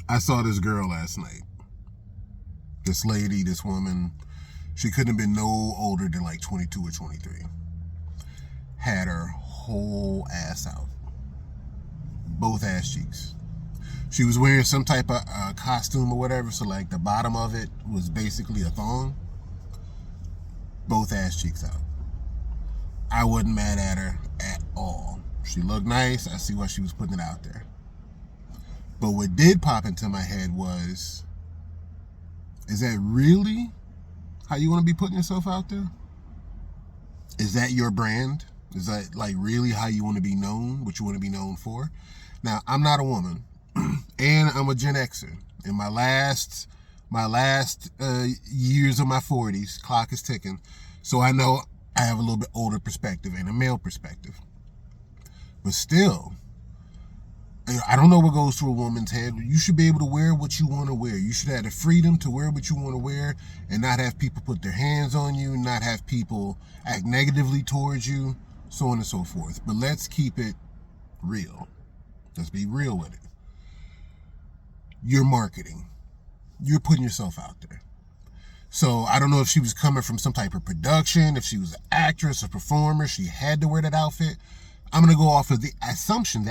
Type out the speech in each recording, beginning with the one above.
I saw this girl last night. This lady, this woman, she couldn't have been no older than like 22 or 23. Had her whole ass out. Both ass cheeks. She was wearing some type of costume or whatever, so like the bottom of it was basically a thong. Both ass cheeks out. I wasn't mad at her at all. She looked nice. I see why she was putting it out there. But what did pop into my head was, is that really how you want to be putting yourself out there? Is that your brand? Is that like really how you want to be known, what you want to be known for? Now, I'm not a woman, and I'm a Gen Xer. In my last years of my 40s, clock is ticking, so I know I have a little bit older perspective and a male perspective. But still, I don't know what goes through a woman's head. You should be able to wear what you want to wear. You should have the freedom to wear what you want to wear and not have people put their hands on you, not have people act negatively towards you, so on and so forth. But let's keep it real. Let's be real with it. You're marketing. You're putting yourself out there. So I don't know if she was coming from some type of production, if she was an actress, a performer, she had to wear that outfit. I'm going to go off of the assumption,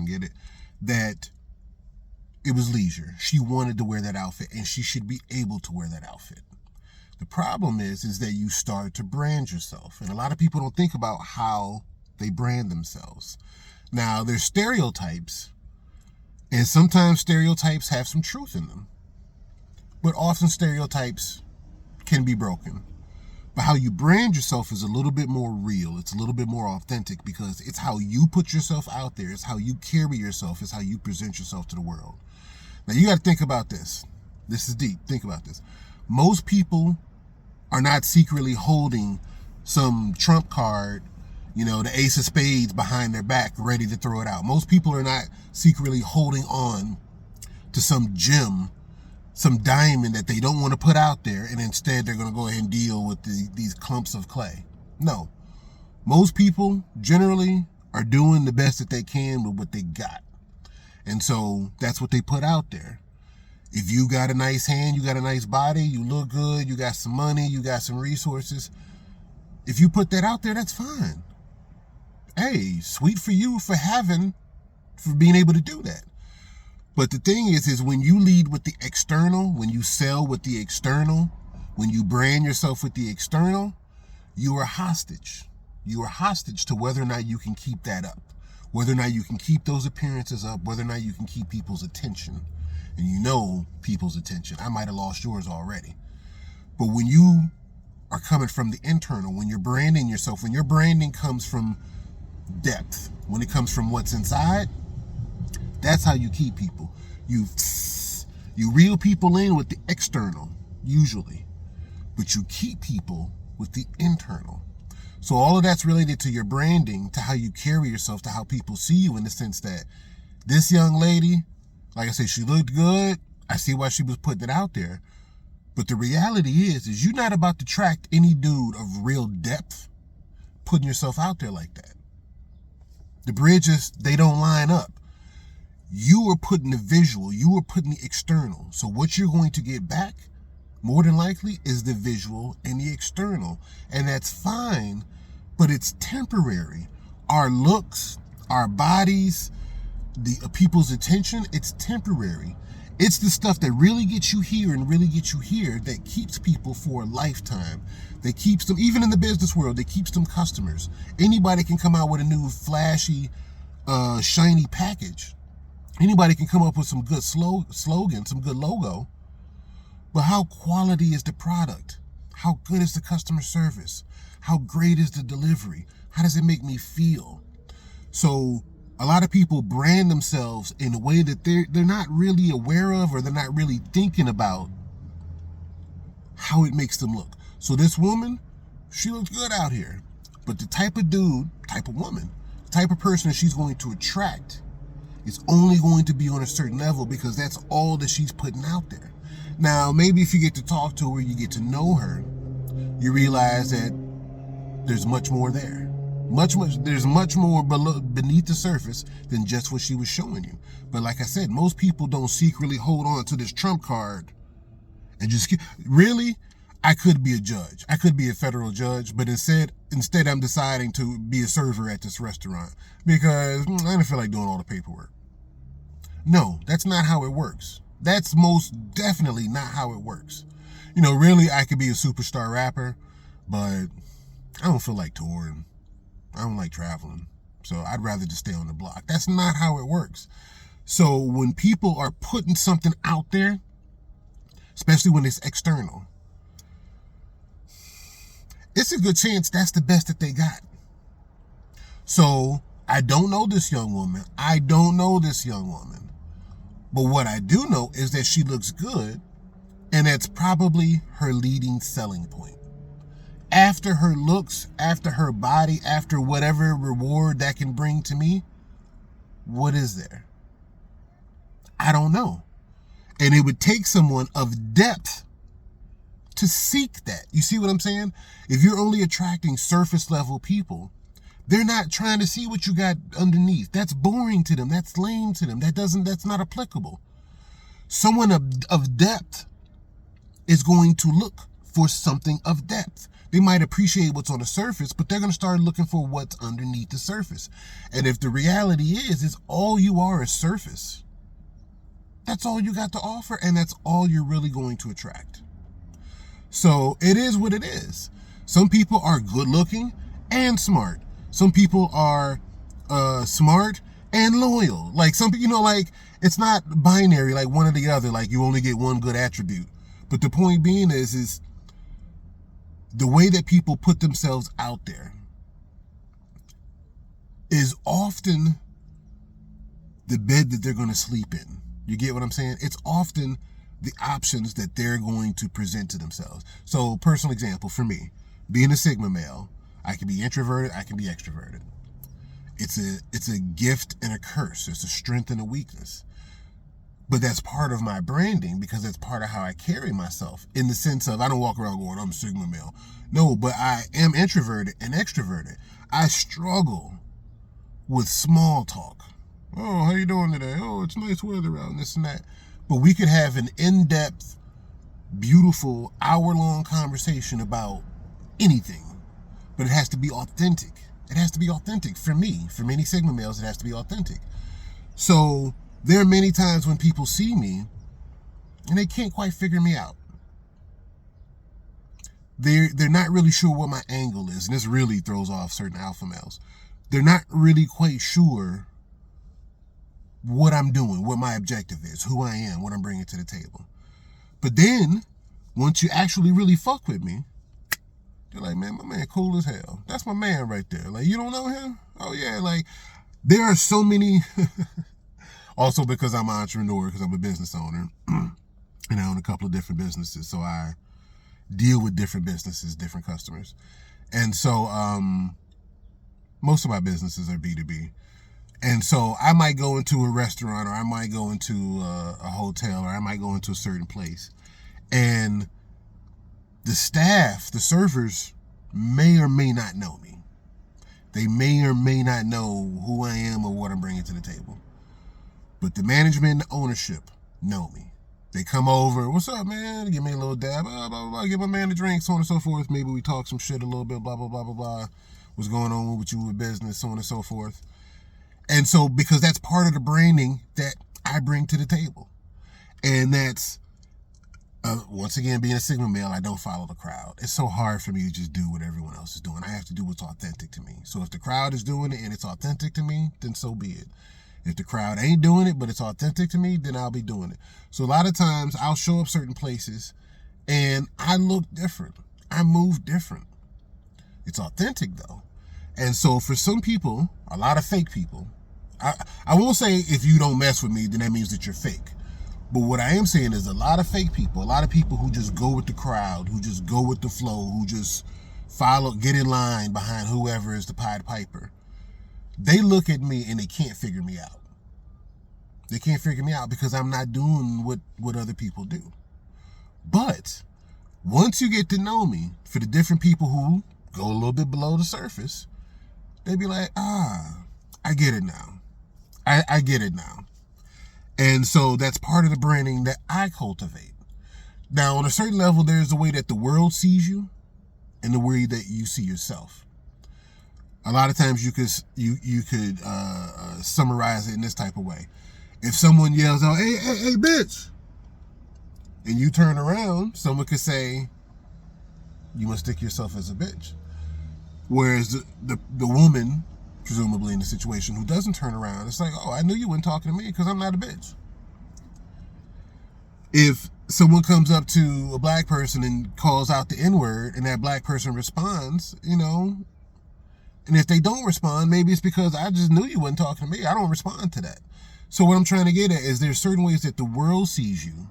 get it, that it was leisure. She wanted to wear that outfit and she should be able to wear that outfit. The problem is that you start to brand yourself. And a lot of people don't think about how they brand themselves. Now, there's stereotypes, and sometimes stereotypes have some truth in them. But often stereotypes can be broken. But how you brand yourself is a little bit more real. It's a little bit more authentic because it's how you put yourself out there. It's how you carry yourself. It's how you present yourself to the world. Now, you got to think about this. This is deep. Think about this. Most people are not secretly holding some trump card, the ace of spades behind their back, ready to throw it out. Most people are not secretly holding on to some gem, some diamond that they don't want to put out there, and instead they're going to go ahead and deal with these clumps of clay. No. Most people generally are doing the best that they can with what they got. And so that's what they put out there. If you got a nice hand, you got a nice body, you look good, you got some money, you got some resources, if you put that out there, that's fine. Hey, sweet for you for being able to do that. But the thing is when you lead with the external, when you sell with the external, when you brand yourself with the external, you are hostage. You are hostage to whether or not you can keep that up, whether or not you can keep those appearances up, whether or not you can keep people's attention. And people's attention. I might have lost yours already. But when you are coming from the internal, when you're branding yourself, when your branding comes from depth, when it comes from what's inside, that's how you keep people. You reel people in with the external, usually, but you keep people with the internal. So all of that's related to your branding, to how you carry yourself, to how people see you, in the sense that this young lady, like I said, she looked good. I see why she was putting it out there. But the reality is you're not about to attract any dude of real depth putting yourself out there like that. The bridges, they don't line up. You are putting the visual, you are putting the external. So what you're going to get back, more than likely, is the visual and the external. And that's fine, but it's temporary. Our looks, our bodies, the people's attention, it's temporary. It's the stuff that really gets you here and really gets you here that keeps people for a lifetime. That keeps them, even in the business world, that keeps them customers. Anybody can come out with a new flashy, shiny package. Anybody can come up with some good slogan, some good logo. But how quality is the product? How good is the customer service? How great is the delivery? How does it make me feel? So a lot of people brand themselves in a way that they're not really aware of, or they're not really thinking about how it makes them look. So this woman, she looks good out here. But the type of dude, type of woman, type of person that she's going to attract is only going to be on a certain level, because that's all that she's putting out there. Now, maybe if you get to talk to her, you get to know her, you realize that there's much more there. There's much more beneath the surface than just what she was showing you. But like I said, most people don't secretly hold on to this trump card and just really. I could be a judge. I could be a federal judge, but instead I'm deciding to be a server at this restaurant because I don't feel like doing all the paperwork. No, that's not how it works. That's most definitely not how it works. Really, I could be a superstar rapper, but I don't feel like touring. I don't like traveling. So I'd rather just stay on the block. That's not how it works. So when people are putting something out there, especially when it's external, it's a good chance that's the best that they got. So I don't know this young woman. But what I do know is that she looks good, and that's probably her leading selling point. After her looks, after her body, after whatever reward that can bring to me, what is there? I don't know. And it would take someone of depth to seek that. You see what I'm saying? If you're only attracting surface level people, they're not trying to see what you got underneath. That's boring to them. That's lame to them. That's not applicable. Someone of depth is going to look for something of depth. They might appreciate what's on the surface, but they're going to start looking for what's underneath the surface. And if the reality is all you are is surface, that's all you got to offer, and that's all you're really going to attract. So it is what it is. Some people are good looking and smart. Some people are smart and loyal. Like some people, like it's not binary, like one or the other, like you only get one good attribute. But the point being is the way that people put themselves out there is often the bed that they're going to sleep in. You get what I'm saying? It's often the options that they're going to present to themselves. So, personal example for me, being a Sigma male, I can be introverted, I can be extroverted. It's a gift and a curse. It's a strength and a weakness. But that's part of my branding because that's part of how I carry myself in the sense of I don't walk around going, I'm a Sigma male. No, but I am introverted and extroverted. I struggle with small talk. Oh, how you doing today? Oh, it's nice weather out and this and that. But we could have an in-depth, beautiful, hour-long conversation about anything. But it has to be authentic. It has to be authentic for me. For many Sigma males, it has to be authentic. So there are many times when people see me and they can't quite figure me out. They're not really sure what my angle is, and this really throws off certain alpha males. They're not really quite sure what I'm doing, what my objective is, who I am, what I'm bringing to the table. But then, once you actually really fuck with me, they're like, man, my man cool as hell. That's my man right there. Like, you don't know him? Oh, yeah. Like, there are so many... Also because I'm an entrepreneur, because I'm a business owner, and I own a couple of different businesses, so I deal with different businesses, different customers. And so most of my businesses are B2B. And so I might go into a restaurant, or I might go into a hotel, or I might go into a certain place. And the staff, the servers, may or may not know me. They may or may not know who I am or what I'm bringing to the table. But the management and the ownership know me. They come over, what's up, man? Give me a little dab, blah, blah, blah, give my man a drink, so on and so forth. Maybe we talk some shit a little bit, blah, blah, blah, blah, blah. What's going on with you with business, so on and so forth. And so, because that's part of the branding that I bring to the table. And that's, once again, being a Sigma male, I don't follow the crowd. It's so hard for me to just do what everyone else is doing. I have to do what's authentic to me. So if the crowd is doing it and it's authentic to me, then so be it. If the crowd ain't doing it, but it's authentic to me, then I'll be doing it. So a lot of times I'll show up certain places and I look different. I move different. It's authentic though. And so for some people, a lot of fake people, I won't say if you don't mess with me, then that means that you're fake. But what I am saying is a lot of fake people, a lot of people who just go with the crowd, who just go with the flow, who just get in line behind whoever is the Pied Piper. They look at me and they can't figure me out. They can't figure me out because I'm not doing what other people do. But once you get to know me, for the different people who go a little bit below the surface, they'd be like, I get it now. I get it now. And so that's part of the branding that I cultivate. Now, on a certain level, there's the way that the world sees you and the way that you see yourself. A lot of times you could summarize it in this type of way. If someone yells out, hey, bitch, and you turn around, someone could say, you must stick yourself as a bitch. Whereas the woman, presumably in the situation, who doesn't turn around, it's like, oh, I knew you weren't talking to me because I'm not a bitch. If someone comes up to a black person and calls out the N-word and that black person responds, and if they don't respond, maybe it's because I just knew you weren't talking to me. I don't respond to that. So what I'm trying to get at is there's certain ways that the world sees you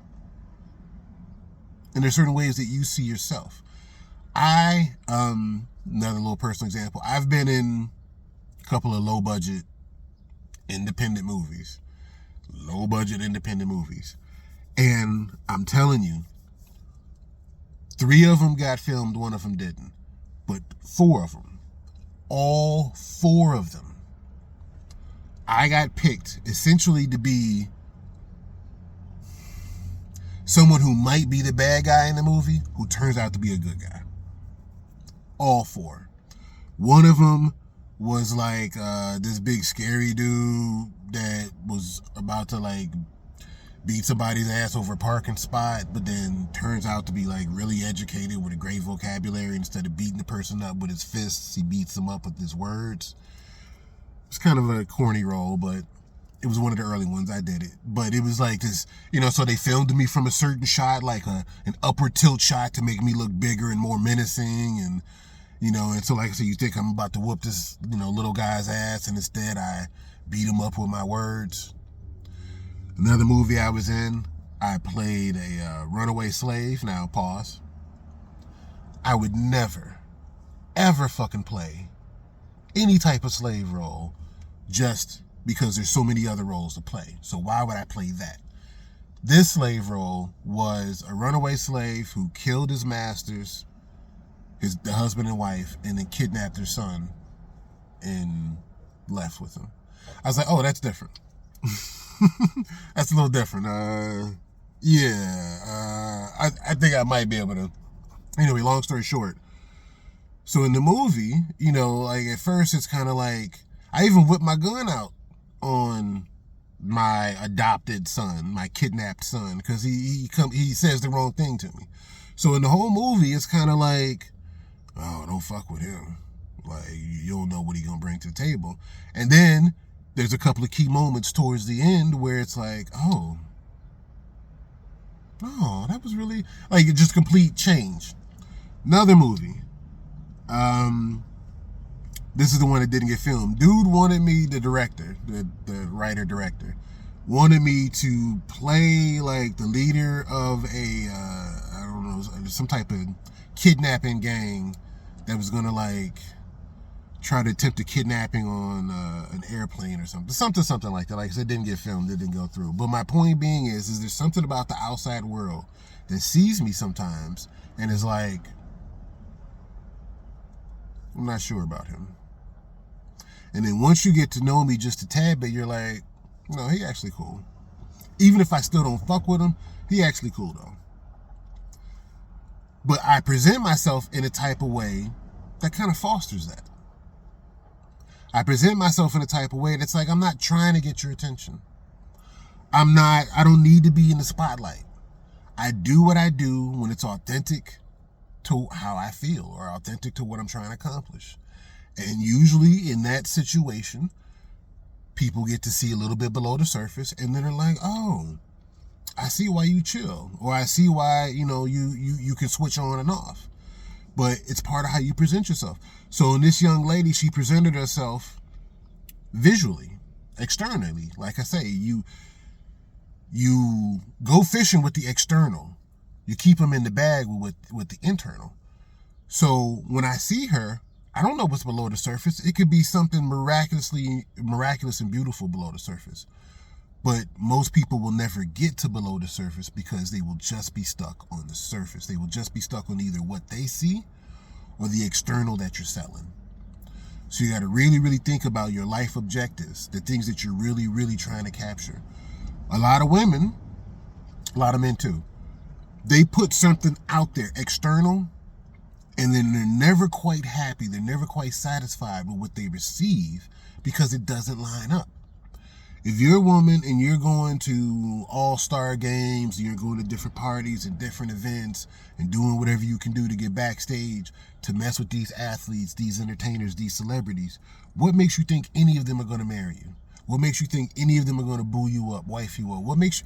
and there's certain ways that you see yourself. Another little personal example, I've been in a couple of low-budget independent movies. And I'm telling you, 3 of them got filmed, 1 of them didn't. But 4 of them, all 4 of them, I got picked essentially to be someone who might be the bad guy in the movie who turns out to be a good guy. All 4. One of them was like this big scary dude that was about to like beat somebody's ass over a parking spot, but then turns out to be like really educated with a great vocabulary. Instead of beating the person up with his fists, he beats them up with his words. It's kind of a corny role, but it was one of the early ones. I did it. But it was like this, so they filmed me from a certain shot, like an upward tilt shot to make me look bigger and more menacing. And, and so like I said, you think I'm about to whoop this, little guy's ass, and instead I beat him up with my words. Another movie I was in, I played a runaway slave. Now, pause. I would never, ever fucking play any type of slave role just because there's so many other roles to play. So why would I play that? This slave role was a runaway slave who killed his masters, the husband and wife, and then kidnapped their son and left with him. I was like, oh, that's different. That's a little different. I think I might be able to. Anyway, long story short. So in the movie, like at first it's kind of like, I even whipped my gun out on my adopted son, my kidnapped son, because he says the wrong thing to me. So in the whole movie, it's kind of like, oh, don't fuck with him. Like, you don't know what he's gonna bring to the table. And then there's a couple of key moments towards the end where it's like, oh, that was really, like, it just complete change. Another movie. This is the one that didn't get filmed. Dude wanted me, the director, the writer-director, wanted me to play, like, the leader of I don't know, some type of kidnapping gang that was gonna, like, try to attempt a kidnapping on an airplane or something like that. Like I said, it didn't get filmed, it didn't go through. But my point being is there's something about the outside world that sees me sometimes and is like, I'm not sure about him. And then once you get to know me just a tad bit, you're like, no, he actually cool. Even if I still don't fuck with him, he actually cool though. But I present myself in a type of way that kind of fosters that. I present myself in a type of way that's like, I'm not trying to get your attention. I don't need to be in the spotlight. I do what I do when it's authentic to how I feel or authentic to what I'm trying to accomplish. And usually in that situation, people get to see a little bit below the surface and then they're like, oh, I see why you chill. Or I see why, you can switch on and off. But it's part of how you present yourself. So in this young lady, she presented herself visually, externally. Like I say, you go fishing with the external. You keep them in the bag with the internal. So when I see her, I don't know what's below the surface. It could be something miraculous and beautiful below the surface. But most people will never get to below the surface because they will just be stuck on the surface. They will just be stuck on either what they see or the external that you're selling. So you got to really, really think about your life objectives, the things that you're really, really trying to capture. A lot of women, a lot of men too, they put something out there external, and then they're never quite happy. They're never quite satisfied with what they receive because it doesn't line up. If you're a woman and you're going to all-star games, and you're going to different parties and different events and doing whatever you can do to get backstage to mess with these athletes, these entertainers, these celebrities, what makes you think any of them are going to marry you? What makes you think any of them are going to boo you up, wife you up? What makes,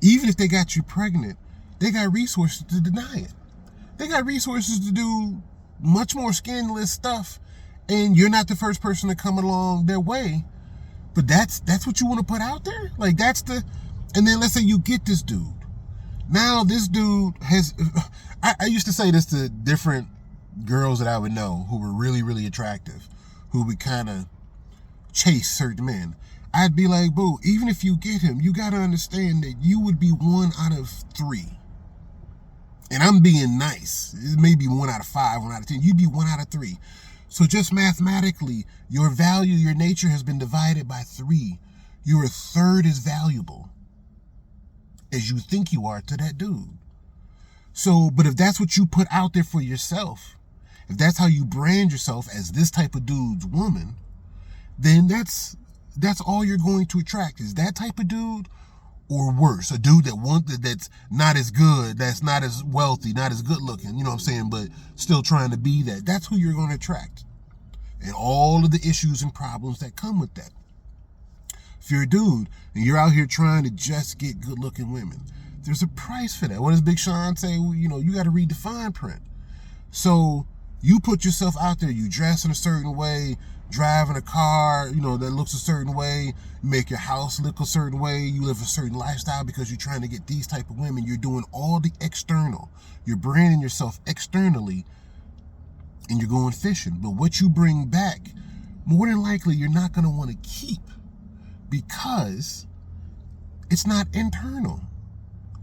even if they got you pregnant, they got resources to deny it. They got resources to do much more scandalous stuff, and you're not the first person to come along their way. But that's what you want to put out there? Like, that's the... And then let's say you get this dude. Now this dude has... I used to say this to different girls that I would know who were really, really attractive, who would kind of chase certain men. I'd be like, boo, even if you get him, you got to understand that you would be 1 out of 3. And I'm being nice. It may be 1 out of 5, 1 out of 10. You'd be 1 out of 3. So just mathematically, your value, your nature has been divided by 3. You're a third as valuable as you think you are to that dude. So, but if that's what you put out there for yourself, if that's how you brand yourself as this type of dude's woman, then that's all you're going to attract, is that type of dude, or worse, a dude that's not as good, that's not as wealthy, not as good looking, you know what I'm saying, but still trying to be that. That's who you're going to attract. And all of the issues and problems that come with that. If you're a dude and you're out here trying to just get good looking women, there's a price for that. What does Big Sean say? Well, you got to read the fine print. So you put yourself out there, you dress in a certain way, driving a car, that looks a certain way, you make your house look a certain way, you live a certain lifestyle because you're trying to get these type of women. You're doing all the external. You're branding yourself externally, and you're going fishing. But what you bring back, more than likely, you're not going to want to keep, because it's not internal.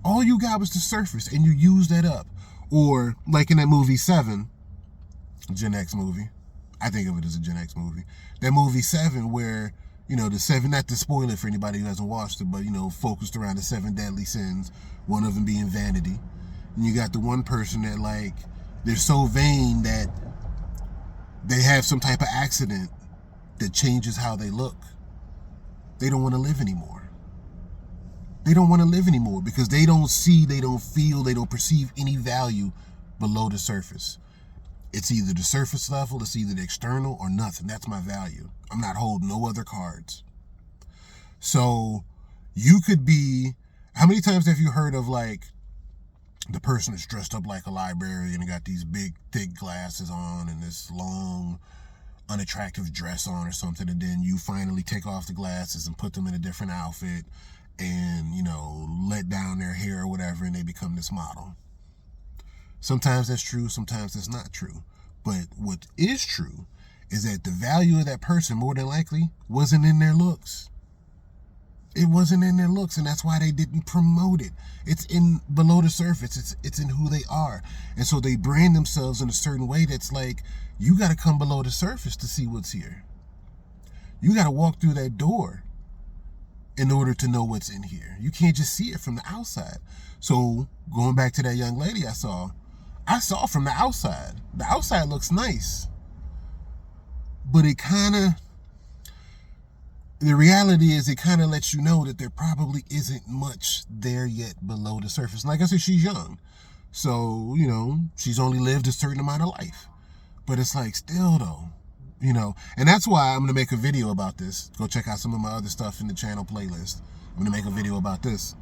All you got was the surface, and you use that up. Or like in that movie 7, Gen X movie. I think of it as a Gen X movie. That movie 7 where, the 7, not to spoil it for anybody who hasn't watched it, but, focused around the 7 deadly sins, one of them being vanity. And you got the one person that, like, they're so vain that they have some type of accident that changes how they look. They don't want to live anymore. They don't want to live anymore because they don't see, they don't feel, they don't perceive any value below the surface. It's either the surface level, it's either the external, or nothing. That's my value. I'm not holding no other cards. So you could be, how many times have you heard of, like, the person that's dressed up like a librarian and got these big, thick glasses on and this long, unattractive dress on or something, and then you finally take off the glasses and put them in a different outfit and, let down their hair or whatever, and they become this model. Sometimes that's true, sometimes that's not true. But what is true is that the value of that person, more than likely, wasn't in their looks. It wasn't in their looks, and that's why they didn't promote it. It's in below the surface. It's in who they are. And so they brand themselves in a certain way that's like, you got to come below the surface to see what's here. You got to walk through that door in order to know what's in here. You can't just see it from the outside. So going back to that young lady I saw from the outside. The outside looks nice, but it kind of, the reality is it kind of lets you know that there probably isn't much there yet below the surface. Like I said, she's young. So, she's only lived a certain amount of life. But it's like, still though, and that's why I'm going to make a video about this. Go check out some of my other stuff in the channel playlist. I'm going to make a video about this.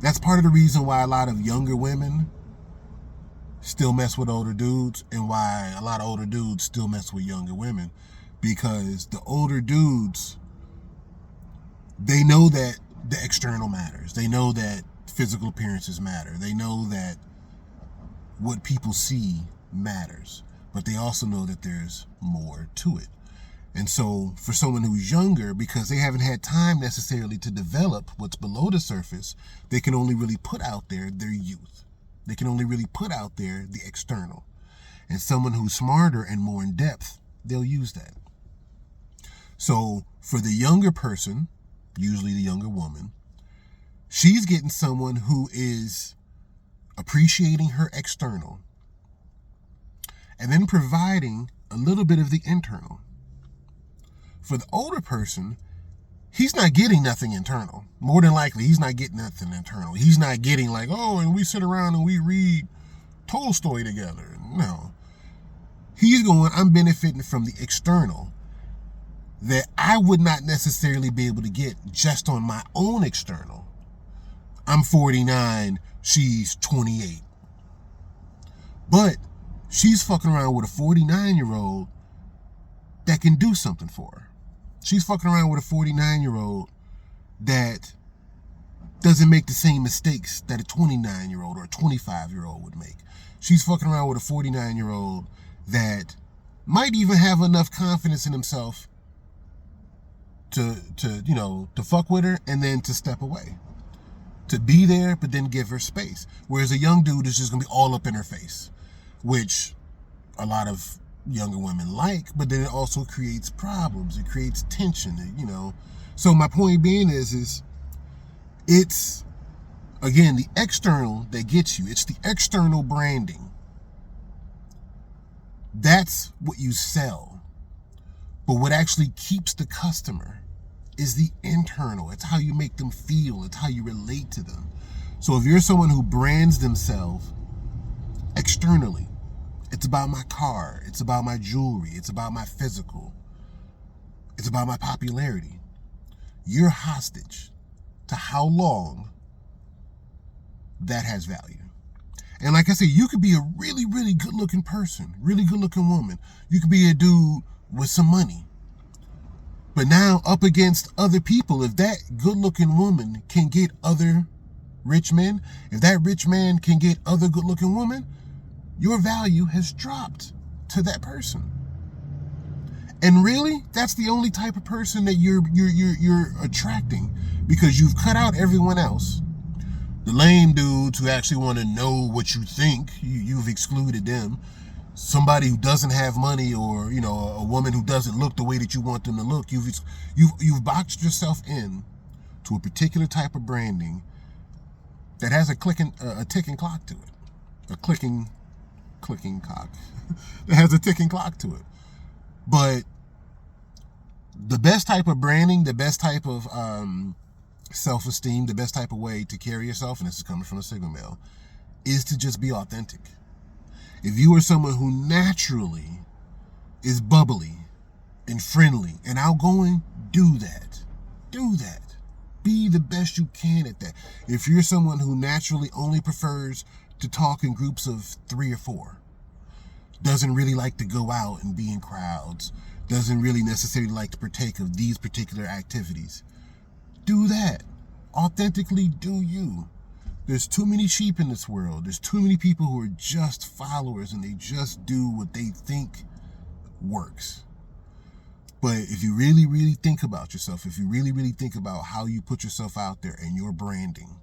That's part of the reason why a lot of younger women still mess with older dudes, and why a lot of older dudes still mess with younger women. Because the older dudes, they know that the external matters. They know that physical appearances matter. They know that what people see matters. But they also know that there's more to it. And so for someone who's younger, because they haven't had time necessarily to develop what's below the surface, they can only really put out there their youth. They can only really put out there the external. And someone who's smarter and more in depth they'll use that. So for the younger person, usually the younger woman, she's getting someone who is appreciating her external and then providing a little bit of the internal. For the older person, he's not getting nothing internal. More than likely, he's not getting nothing internal. He's not getting like, oh, and we sit around and we read Tolstoy together. No. He's going, I'm benefiting from the external that I would not necessarily be able to get just on my own external. I'm 49, she's 28. But she's fucking around with a 49-year-old that can do something for her. She's fucking around with a 49-year-old that doesn't make the same mistakes that a 29-year-old or a 25-year-old would make. She's fucking around with a 49-year-old that might even have enough confidence in himself to fuck with her and then to step away. To be there, but then give her space. Whereas a young dude is just going to be all up in her face, which a lot of younger women like, but then it also creates problems. It creates tension, So my point being is it's, again, the external that gets you. It's the external branding. That's what you sell. But what actually keeps the customer is the internal. It's how you make them feel. It's how you relate to them. So if you're someone who brands themselves externally, it's about my car, it's about my jewelry, it's about my physical, it's about my popularity, you're hostage to how long that has value. And like I said, you could be a really, really good looking person, really good looking woman. You could be a dude with some money. But now up against other people, if that good looking woman can get other rich men, if that rich man can get other good looking women, your value has dropped to that person. And really, that's the only type of person that you're attracting, because you've cut out everyone else. The lame dudes who actually want to know what you think, you've excluded them. Somebody who doesn't have money, or a woman who doesn't look the way that you want them to look, you've boxed yourself in to a particular type of branding that has a ticking clock to it, a clicking clock that has a ticking clock to it. But the best type of branding, the best type of self-esteem, the best type of way to carry yourself, and this is coming from a Sigma male, is to just be authentic. If you are someone who naturally is bubbly and friendly and outgoing, do that. Do that. Be the best you can at that. If you're someone who naturally only prefers to talk in groups of 3 or 4, doesn't really like to go out and be in crowds, doesn't really necessarily like to partake of these particular activities, do that. Authentically do you. There's too many sheep in this world. There's too many people who are just followers and they just do what they think works. But if you really, really think about yourself, if you really, really think about how you put yourself out there and your branding,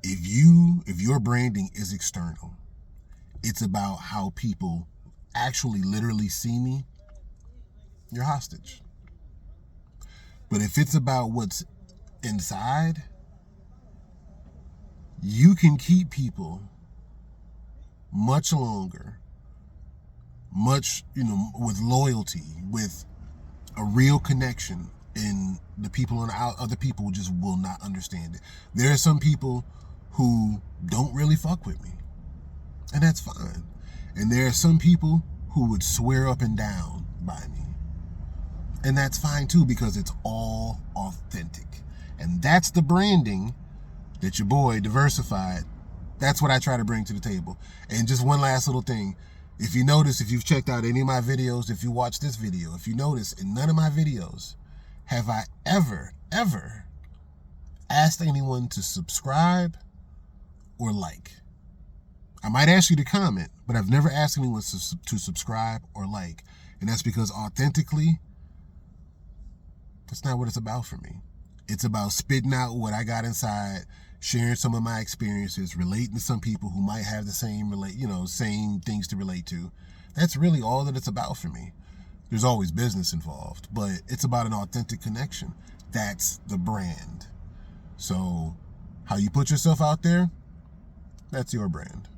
if your branding is external, it's about how people actually literally see me, you're hostage. But if it's about what's inside, you can keep people much longer, much, with loyalty, with a real connection, and the people on other people just will not understand it. There are some people who don't really fuck with me, and that's fine. And there are some people who would swear up and down by me, and that's fine too, because it's all authentic. And that's the branding that your boy Diversified, that's what I try to bring to the table. And just one last little thing. If you notice, if you've checked out any of my videos, if you watch this video, if you notice, in none of my videos have I ever asked anyone to subscribe or like. I might ask you to comment, but I've never asked anyone to subscribe or like. And that's because authentically, that's not what it's about for me. It's about spitting out what I got inside, sharing some of my experiences, relating to some people who might have the same same things to relate to. That's really all that it's about for me. There's always business involved, but it's about an authentic connection. That's the brand. So how you put yourself out there, that's your brand.